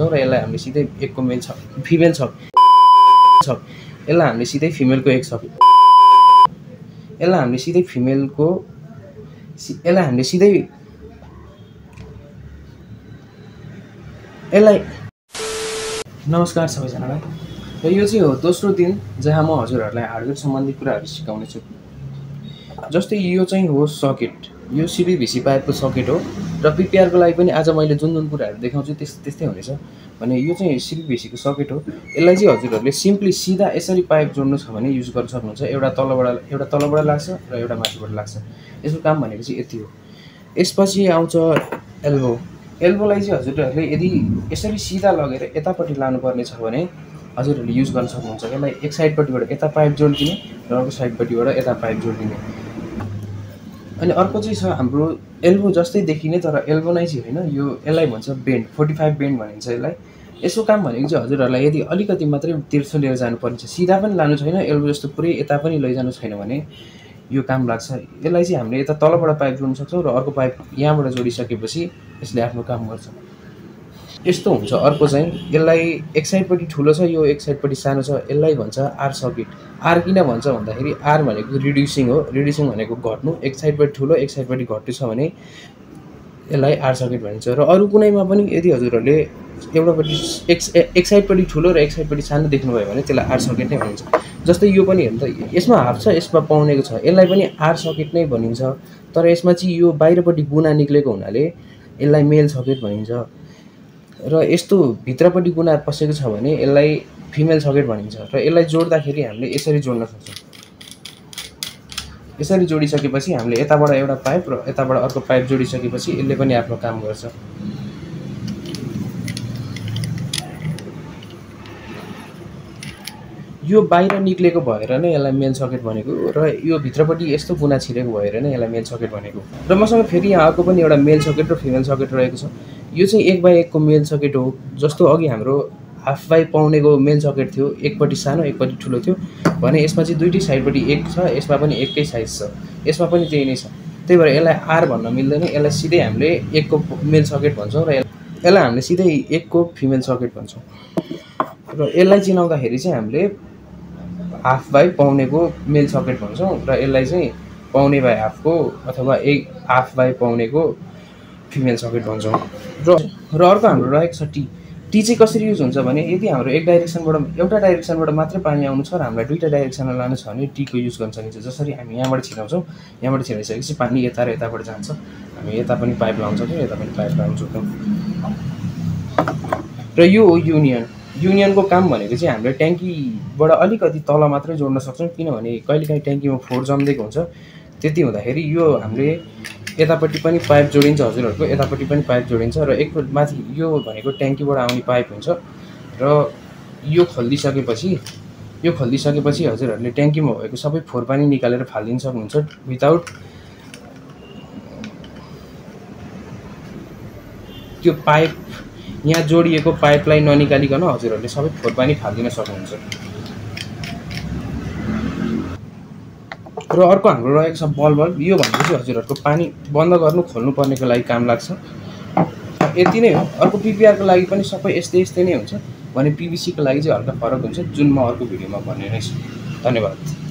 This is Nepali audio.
सक्छौँ र यसलाई हामीले सिधै एकको मेल छ फिमेल छ यसलाई हामीले सिधै फिमेलको एक सकेट यसलाई हामीले सिधै फिमेलको यसलाई हामीले सिधै यसलाई नमस्कार सबैजनालाई र यो चाहिँ हो दोस्रो दिन जहाँ म हजुरहरूलाई हार्डवेयर सम्बन्धी कुराहरू सिकाउने छु। जस्तै यो चाहिँ हो सकेट, यो सिबिभिसी पाइपको सकेट हो र पिपिआरको लागि पनि आज मैले जुन जुन कुराहरू देखाउँछु त्यस्तै हुनेछ। भने यो चाहिँ सिबिभिसीको सकेट हो। यसलाई चाहिँ हजुरहरूले सिम्पली सिधा यसरी पाइप जोड्नु छ भने युज गर्न सक्नुहुन्छ। एउटा तलबाट लाग्छ र एउटा माथिबाट लाग्छ। यसको काम भनेको चाहिँ यति हो। यसपछि आउँछ एल्बो। एल्बोलाई चाहिँ हजुरहरूले यदि यसरी सिधा लगेर यतापट्टि लानुपर्ने छ भने हजुरहरूले युज गर्न सक्नुहुन्छ। यसलाई एक साइडपट्टिबाट यता पाइप जोडिदिने र अर्को साइडपट्टिबाट यता पाइप जोडिदिने। अनि अर्को चाहिँ छ हाम्रो एल्बो जस्तै देखिने तर एल्बो नै चाहिँ होइन, यो यसलाई भन्छ बेन्ड, 45 बेन्ड भनिन्छ यसलाई। यसको काम भनेको चाहिँ हजुरहरूलाई यदि अलिकति मात्रै तिर्सो लिएर जानुपर्ने छ, सिधा पनि लानु छैन, एल्बो जस्तो पुरै यता पनि लैजानु छैन भने यो काम लाग्छ। यसलाई चाहिँ हामीले यता तलबाट पाइप जोड्न सक्छौँ र अर्को पाइप यहाँबाट जोडिसकेपछि यसले आफ्नो काम गर्छ। यस्तो हुन्छ। अर्को चाहिँ यसलाई एक साइडपट्टि ठुलो छ, यो एक साइडपट्टि सानो छ, यसलाई भन्छ आर सकेट। आर किन भन्छ भन्दाखेरि आर भनेको रिड्युसिङ हो। रिड्युसिङ भनेको घट्नु, एक साइडपट्टि ठुलो एक साइडपट्टि घट्नु छ भने यसलाई आर सकेट भनिन्छ। र अरू कुनैमा पनि यदि हजुरहरूले एउटापट्टि एक साइडपट्टि ठुलो र एक साइडपट्टि सानो देख्नुभयो भने त्यसलाई आर सकेट नै भनिन्छ। जस्तै यो पनि हेर्नु त, यसमा हाफ छ यसमा पाउनेको छ, यसलाई पनि आर सकेट नै भनिन्छ। तर यसमा चाहिँ यो बाहिरपट्टि गुना निक्लेको हुनाले यसलाई मेल सकेट भनिन्छ। र यस्तो भित्रपट्टि गुना पसेको छ भने यसलाई फिमेल सकेट भनिन्छ। र यसलाई जोड्दाखेरि हामीले यसरी जोड्न सक्छौँ। यसरी जोडिसकेपछि हामीले यताबाट एउटा पाइप र यताबाट अर्को पाइप जोडिसकेपछि यसले पनि आफ्नो काम गर्छ। यो बाहिर निक्लेको भएर नै यसलाई मेल सकेट भनेको र यो भित्रपट्टि यस्तो गुना छिरेको भएर नै यसलाई मेल सकेट भनेको। र मसँग फेरि यहाँ अर्को पनि एउटा मेल सकेट र फिमेल सकेट रहेको छ। यो चाहिँ 1/1 को मेल सकेट हो। जस्तो अघि हाम्रो हाफ बाई पाउनेको मेल सकेट थियो, एकपट्टि सानो एकपट्टि ठुलो थियो भने यसमा चाहिँ दुईटै साइडपट्टि एक छ, यसमा पनि एकै साइज छ, यसमा पनि त्यही नै छ। त्यही भएर यसलाई आर भन्न मिल्दैन, यसलाई सिधै हामीले 1 को मेल सकेट भन्छौँ र यसलाई हामीले सिधै 1 को फिमेल सकेट भन्छौँ। र यसलाई चिनाउँदाखेरि चाहिँ हामीले हाफ बाई पाउनेको मेल सकेट भन्छौँ र यसलाई चाहिँ पाउने बाई हाफको अथवा हाफ बाई पाउनेको फिमेल सकेट भन्छौँ। र अर्को हाम्रो रहेको छ टी। टी चाहिँ कसरी युज हुन्छ भने यदि हाम्रो एउटा डाइरेक्सनबाट मात्रै पानी आउनु छ र हामीलाई दुईवटा डाइरेक्सनमा लानु छ भने टीको युज गर्न सकिन्छ। जसरी हामी यहाँबाट छिराउँछौँ, यहाँबाट छिराइसकेपछि पानी यता र यताबाट जान्छ, हामी यता पनि पाइप लाउन सक्छौँ, यता पनि पाइप लाउन सक्छौँ। र यो हो युनियनको काम भनेको चाहिँ हामीले ट्याङ्कीबाट अलिकति तल मात्रै जोड्न सक्छौँ। किनभने कहिलेकाहीँ ट्याङ्कीमा फोहोर जम्दिएको हुन्छ। त्यति हुँदाखेरि यो हामीले यतापट्टि पनि पाइप जोडिन्छ, हजुरहरूको यतापट्टि पनि पाइप जोडिन्छ र एक माथि यो भनेको ट्याङ्कीबाट आउने पाइप हुन्छ। र यो खोलिदिसकेपछि हजुरहरूले ट्याङ्कीमा भएको सबै फोहोर पानी निकालेर फालिदिन सक्नुहुन्छ विदाउट त्यो पाइप यहाँ जोडिएको पाइपलाई ननिकालिकन हजुरहरूले सबै फोहोर पानी फालिदिन सक्नुहुन्छ। र अर्को हाम्रो रहेको छ बल्ब। यो भनेको चाहिँ हजुरहरूको पानी बन्द गर्नु खोल्नु पर्नेको लागि काम लाग्छ। यति नै हो। अर्को पिपिआरको लागि पनि सबै यस्तै नै हुन्छ भने पिभिसीको लागि चाहिँ हल्का फरक हुन्छ, जुन म अर्को भिडियोमा भन्ने नै छु। धन्यवाद।